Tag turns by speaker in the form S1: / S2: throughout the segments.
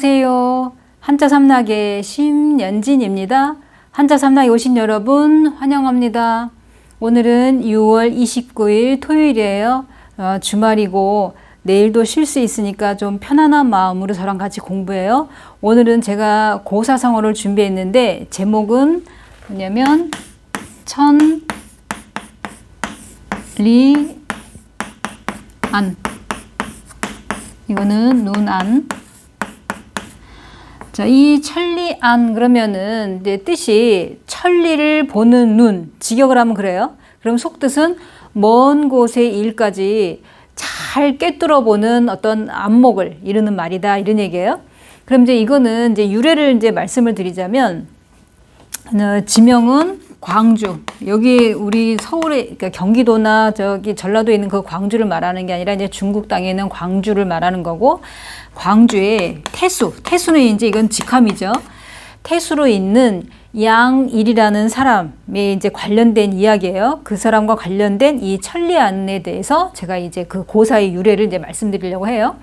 S1: 안녕하세요. 한자삼락의 심연진입니다. 한자삼락에 오신 여러분 환영합니다. 오늘은 6월 29일 토요일이에요. 주말이고 내일도 쉴 수 있으니까 좀 편안한 마음으로 저랑 같이 공부해요. 오늘은 제가 고사성어를 준비했는데 제목은 뭐냐면 천리안, 이거는 눈안. 자, 이 천리안 그러면은 이제 뜻이 천리를 보는 눈, 직역을 하면 그래요. 그럼 속뜻은 먼 곳의 일까지 잘 꿰뚫어 보는 어떤 안목을 이루는 말이다, 이런 얘기예요. 그럼 이제 이거는 이제 유래를 이제 말씀을 드리자면, 지명은 광주. 여기 우리 서울에, 그러니까 경기도나 저기 전라도에 있는 그 광주를 말하는 게 아니라 이제 중국 땅에 있는 광주를 말하는 거고, 광주에 태수는 이제 이건 직함이죠. 태수로 있는 양일이라는 사람에 이제 관련된 이야기예요. 그 사람과 관련된 이 천리안에 대해서 제가 이제 그 고사의 유래를 이제 말씀드리려고 해요.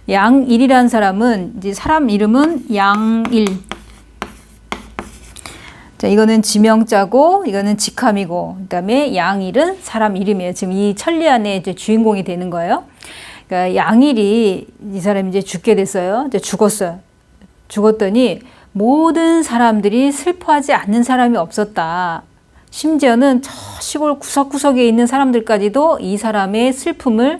S1: 양일이라는 사람은 이제 사람 이름은 양일. 자, 이거는 지명자고 이거는 직함이고, 그다음에 양일은 사람 이름이에요. 지금 이 천리안의 이제 주인공이 되는 거예요. 그러니까 양일이 이 사람이 이제 죽게 됐어요. 이제 죽었어요. 죽었더니 모든 사람들이 슬퍼하지 않는 사람이 없었다. 심지어는 저 시골 구석구석에 있는 사람들까지도 이 사람의 슬픔을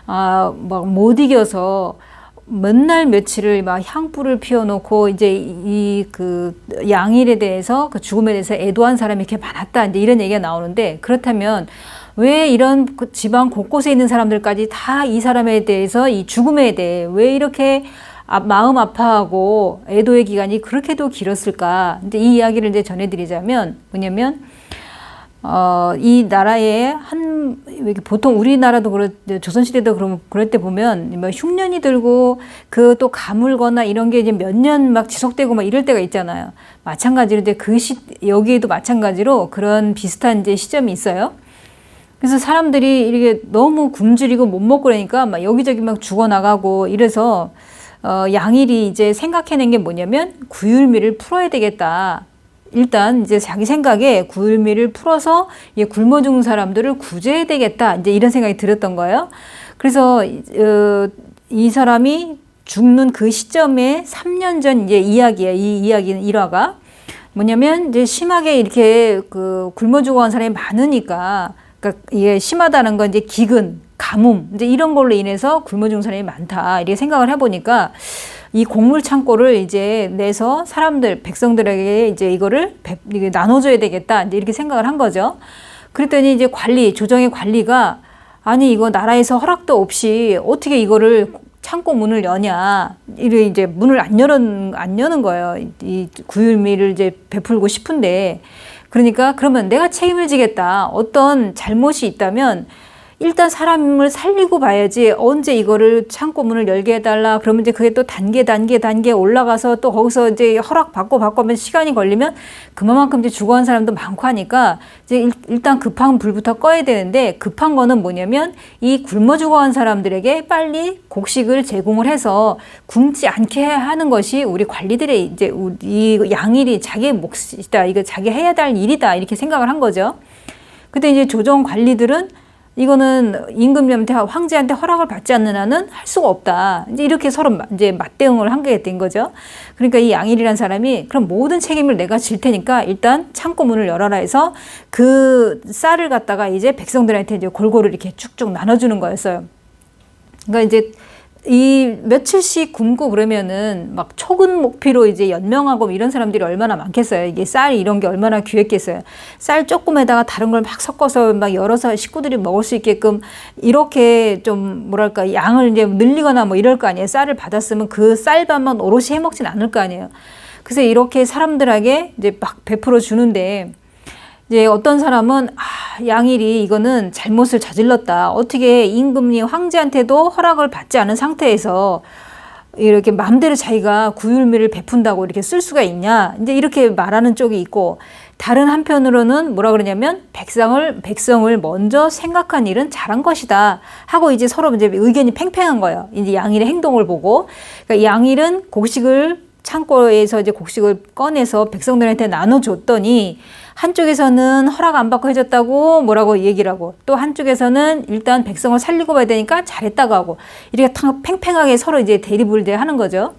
S1: 막 못 이겨서 맨날 며칠을 막 향불을 피워놓고 이제 이 그 양일에 대해서 그 죽음에 대해서 애도한 사람이 이렇게 많았다. 이제 이런 얘기가 나오는데, 그렇다면 왜 이런 지방 곳곳에 있는 사람들까지 다 이 사람에 대해서 이 죽음에 대해 왜 이렇게 마음 아파하고 애도의 기간이 그렇게도 길었을까? 이제 이 이야기를 이제 전해드리자면 뭐냐면, 이 나라에 보통 우리나라도 조선시대도 그럴 때 보면 뭐 흉년이 들고 그 또 가물거나 이런 게 이제 몇 년 막 지속되고 막 이럴 때가 있잖아요. 마찬가지로 이제 여기에도 마찬가지로 그런 비슷한 이제 시점이 있어요. 그래서 사람들이 이렇게 너무 굶주리고 못 먹고 그러니까 막 여기저기 막 죽어나가고 이래서 양일이 이제 생각해낸 게 뭐냐면 구휼미를 풀어야 되겠다. 일단 이제 자기 생각에 구휼미를 풀어서 굶어 죽는 사람들을 구제해야 되겠다. 이제 이런 생각이 들었던 거예요. 그래서 이 사람이 죽는 그 시점에 3년 전 이제 이야기예요. 이 이야기는 일화가 뭐냐면 이제 심하게 이렇게 굶어 죽어간 사람이 많으니까, 그러니까 이게 심하다는 건 이제 기근, 가뭄, 이제 이런 걸로 인해서 굶어 죽는 사람이 많다. 이렇게 생각을 해보니까 이 곡물 창고를 이제 내서 백성들에게 이제 이거를 나눠줘야 되겠다. 이제 이렇게 생각을 한 거죠. 그랬더니 이제 조정의 관리가, 아니, 이거 나라에서 허락도 없이 어떻게 이거를 창고 문을 여냐. 이래 이제 문을 안 여는 거예요. 이 구휼미를 이제 베풀고 싶은데. 그러니까 그러면 내가 책임을 지겠다. 어떤 잘못이 있다면 일단 사람을 살리고 봐야지, 언제 이거를 창고 문을 열게 해달라 그러면 이제 그게 또 단계 올라가서 또 거기서 이제 허락 받고 하면 시간이 걸리면 그만큼 이제 죽어간 사람도 많고 하니까 이제 일단 급한 불부터 꺼야 되는데, 급한 거는 뭐냐면 이 굶어 죽어간 사람들에게 빨리 곡식을 제공을 해서 굶지 않게 하는 것이 우리 관리들의 이제 이 양일이 자기의 몫이다, 이거 자기 해야 될 일이다, 이렇게 생각을 한 거죠. 그때 이제 조정 관리들은 이거는 임금님한테, 황제한테 허락을 받지 않는 한은 할 수가 없다. 이제 이렇게 서로 이제 맞대응을 하게 된 거죠. 그러니까 이 양일이라는 사람이 그럼 모든 책임을 내가 질 테니까 일단 창고 문을 열어라 해서 그 쌀을 갖다가 이제 백성들한테 이제 골고루 이렇게 쭉쭉 나눠주는 거였어요. 그러니까 이제 이 며칠씩 굶고 그러면은 막 초근목피로 이제 연명하고 이런 사람들이 얼마나 많겠어요. 이게 쌀 이런 게 얼마나 귀했겠어요. 쌀 조금에다가 다른 걸 막 섞어서 막 열어서 식구들이 먹을 수 있게끔 이렇게 좀 뭐랄까 양을 이제 늘리거나 뭐 이럴 거 아니에요. 쌀을 받았으면 그 쌀밥만 오롯이 해먹진 않을 거 아니에요. 그래서 이렇게 사람들에게 이제 막 베풀어 주는데, 이제 어떤 사람은 양일이 이거는 잘못을 저질렀다. 어떻게 임금님 황제한테도 허락을 받지 않은 상태에서 이렇게 마음대로 자기가 구휼미를 베푼다고 이렇게 쓸 수가 있냐? 이제 이렇게 말하는 쪽이 있고, 다른 한편으로는 뭐라 그러냐면 백성을 먼저 생각한 일은 잘한 것이다 하고 이제 서로 이제 의견이 팽팽한 거예요. 이제 양일의 행동을 보고, 그러니까 양일은 곡식을 창고에서 이제 곡식을 꺼내서 백성들한테 나눠줬더니 한쪽에서는 허락 안 받고 해줬다고 뭐라고 얘기를 하고, 또 한쪽에서는 일단 백성을 살리고 봐야 되니까 잘했다고 하고, 이렇게 팽팽하게 서로 이제 대립을 이제 하는 거죠.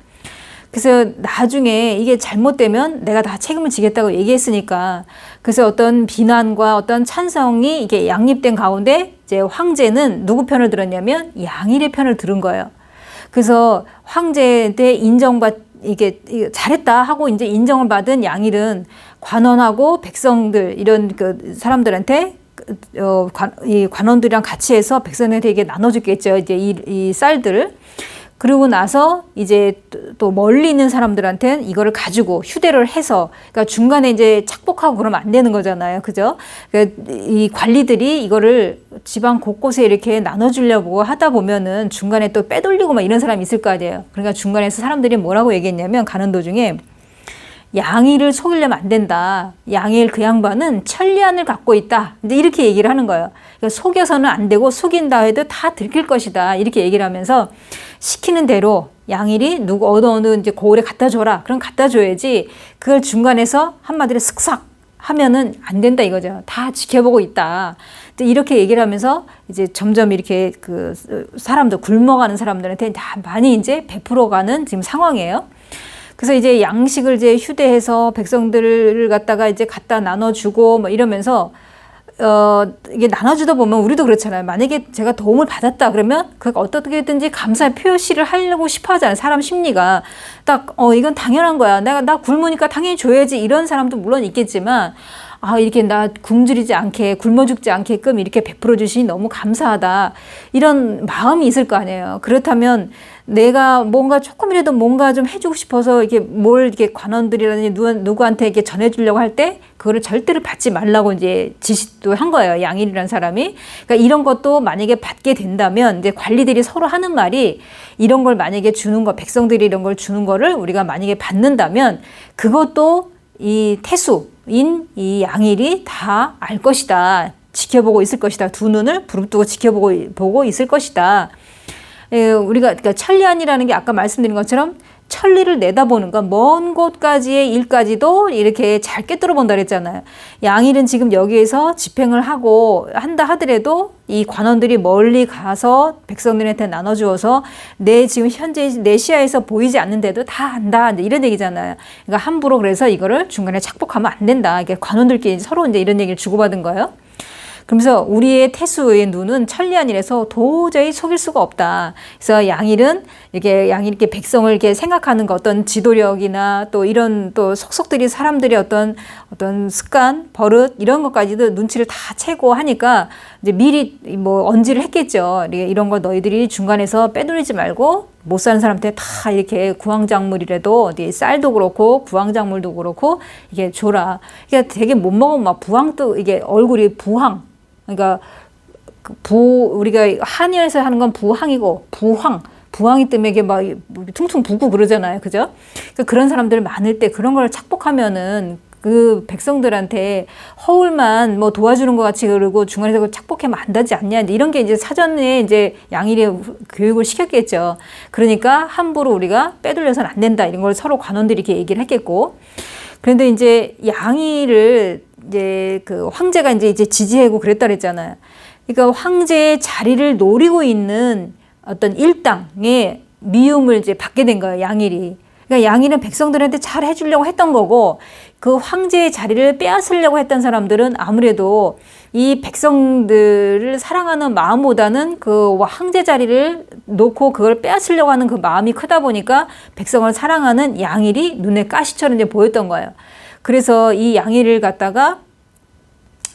S1: 그래서 나중에 이게 잘못되면 내가 다 책임을 지겠다고 얘기했으니까, 그래서 어떤 비난과 어떤 찬성이 이게 양립된 가운데 이제 황제는 누구 편을 들었냐면 양일의 편을 들은 거예요. 그래서 황제한테 이게 잘했다 하고 이제 인정을 받은 양일은 관원하고 백성들 이런 그 사람들한테 이 관원들이랑 같이 해서 백성들한테 이게 나눠줬겠죠. 이제 이 쌀들을. 그러고 나서 이제 또 멀리 있는 사람들한테는 이거를 가지고 휴대를 해서, 그러니까 중간에 이제 착복하고 그러면 안 되는 거잖아요. 그죠? 그러니까 이 관리들이 이거를 지방 곳곳에 이렇게 나눠주려고 하다 보면은 중간에 또 빼돌리고 막 이런 사람이 있을 거 아니에요. 그러니까 중간에서 사람들이 뭐라고 얘기했냐면, 가는 도중에 양일을 속이려면 안 된다. 양일 그 양반은 천리안을 갖고 있다. 이제 이렇게 얘기를 하는 거예요. 그러니까 속여서는 안 되고 속인다 해도 다 들킬 것이다. 이렇게 얘기를 하면서 시키는 대로 양일이 어느 이제 고을에 갖다 줘라. 그럼 갖다 줘야지. 그걸 중간에서 한마디로 슥싹 하면은 안 된다 이거죠. 다 지켜보고 있다. 이렇게 얘기를 하면서 이제 점점 이렇게 그 사람들 굶어가는 사람들한테 다 많이 이제 베풀어가는 지금 상황이에요. 그래서 이제 양식을 이제 휴대해서 백성들을 갖다가 이제 갖다 나눠주고 뭐 이러면서 이게 나눠주다 보면 우리도 그렇잖아요. 만약에 제가 도움을 받았다 그러면 그걸 어떻게든지 감사의 표시를 하려고 싶어 하잖아요. 사람 심리가 딱 이건 당연한 거야. 나 굶으니까 당연히 줘야지. 이런 사람도 물론 있겠지만, 이렇게 나 굶주리지 않게, 굶어 죽지 않게끔 이렇게 베풀어 주시니 너무 감사하다. 이런 마음이 있을 거 아니에요. 그렇다면 내가 뭔가 조금이라도 뭔가 좀 해주고 싶어서 이렇게 관원들이라든지 누구한테 이렇게 전해주려고 할 때 그거를 절대로 받지 말라고 이제 지시도 한 거예요. 양일이라는 사람이. 그러니까 이런 것도 만약에 받게 된다면 이제 관리들이 서로 하는 말이, 이런 걸 만약에 주는 거, 백성들이 이런 걸 주는 거를 우리가 만약에 받는다면 그것도 이 태수인 이 양일이 다 알 것이다. 지켜보고 있을 것이다. 두 눈을 부릅뜨고 지켜보고 있을 것이다. 우리가 그러니까 천리안이라는 게 아까 말씀드린 것처럼 천리를 내다보는 건 먼 곳까지의 일까지도 이렇게 잘 꿰뚫어 본다 그랬잖아요. 양일은 지금 여기에서 집행을 한다 하더라도 이 관원들이 멀리 가서 백성들한테 나눠주어서 지금 현재 내 시야에서 보이지 않는데도 다 안다. 이런 얘기잖아요. 그러니까 함부로 그래서 이거를 중간에 착복하면 안 된다. 이게 관원들끼리 서로 이제 이런 얘기를 주고받은 거예요. 그러면서 우리의 태수의 눈은 천리안이라서 도저히 속일 수가 없다. 그래서 양일은 이렇게 백성을 이렇게 생각하는 거, 어떤 지도력이나 또 이런 또 속속들이 사람들이 어떤 습관, 버릇 이런 것까지도 눈치를 다 채고 하니까 이제 미리 뭐 언지를 했겠죠. 이런 거 너희들이 중간에서 빼돌리지 말고 못 사는 사람한테 다 이렇게 구황작물이라도 어디 쌀도 그렇고 구황작물도 그렇고 이게 줘라. 그러니까 되게 못 먹으면 막 부황도 이게 얼굴이 부황. 그러니까 우리가 한의에서 하는 건 부항이고 부항이 때문에 이게 막 퉁퉁 붓고 그러잖아요. 그죠? 그러니까 그런 사람들 많을 때 그런 걸 착복하면은 그 백성들한테 허울만 뭐 도와주는 것 같이 그러고 중간에서 착복하면 안 되지 않냐. 이런 게 이제 사전에 이제 양일이 교육을 시켰겠죠. 그러니까 함부로 우리가 빼돌려서는 안 된다. 이런 걸 서로 관원들이 이렇게 얘기를 했겠고. 그런데 이제 양일을 이제 그 황제가 이제 지지하고 그랬다 그랬잖아요. 그러니까 황제의 자리를 노리고 있는 어떤 일당의 미움을 이제 받게 된 거예요. 양일이. 그러니까 양일은 백성들한테 잘 해주려고 했던 거고, 그 황제의 자리를 빼앗으려고 했던 사람들은 아무래도 이 백성들을 사랑하는 마음보다는 그 황제 자리를 놓고 그걸 빼앗으려고 하는 그 마음이 크다 보니까 백성을 사랑하는 양일이 눈에 가시처럼 이제 보였던 거예요. 그래서 이 양일을 갖다가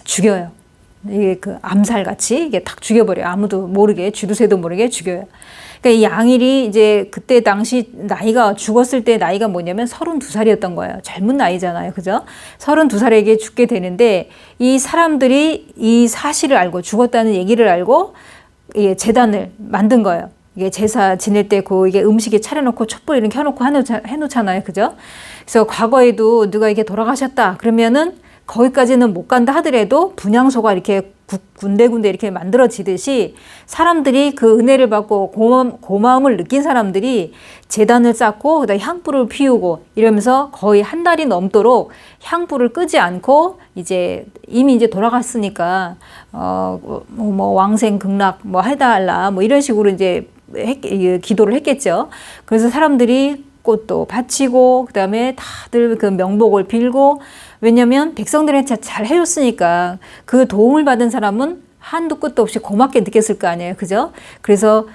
S1: 죽여요. 이게 그 암살같이 이게 딱 죽여버려요. 아무도 모르게, 쥐두새도 모르게 죽여요. 그러니까 이 양일이 이제 그때 당시 죽었을 때 나이가 뭐냐면 32살이었던 거예요. 젊은 나이잖아요. 그죠? 32살에게 죽게 되는데 이 사람들이 이 사실을 알고 죽었다는 얘기를 알고 재단을 만든 거예요. 이게 제사 지낼 때 이게 음식에 차려놓고 촛불 이렇게 켜놓고 해놓잖아요. 그죠? 그래서 과거에도 누가 이렇게 돌아가셨다 그러면은 거기까지는 못 간다 하더라도 분향소가 이렇게 군데군데 이렇게 만들어지듯이 사람들이 그 은혜를 받고 고마움을 느낀 사람들이 제단을 쌓고 그다음에 향불을 피우고 이러면서 거의 한 달이 넘도록 향불을 끄지 않고 이제 이미 이제 돌아갔으니까 뭐 왕생극락 뭐 해달라 뭐 이런 식으로 이제 기도를 했겠죠. 그래서 사람들이 꽃도 바치고 그다음에 다들 그 명복을 빌고, 왜냐면 백성들한테 잘 해줬으니까 그 도움을 받은 사람은 한도 끝도 없이 고맙게 느꼈을 거 아니에요. 그죠? 그래서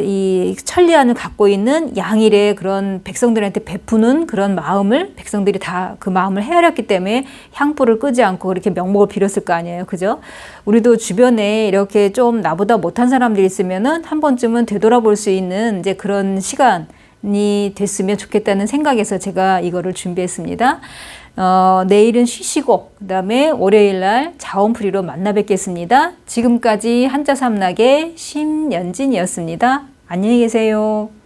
S1: 이 천리안을 갖고 있는 양일의 그런 백성들한테 베푸는 그런 마음을 백성들이 다 그 마음을 헤아렸기 때문에 향불을 끄지 않고 그렇게 명목을 빌었을 거 아니에요. 그죠? 우리도 주변에 이렇게 좀 나보다 못한 사람들이 있으면은 한 번쯤은 되돌아볼 수 있는 이제 그런 시간이 됐으면 좋겠다는 생각에서 제가 이거를 준비했습니다. 내일은 쉬시고 그다음에 월요일 날 자원풀이로 만나 뵙겠습니다. 지금까지 한자삼락의 심연진이었습니다. 안녕히 계세요.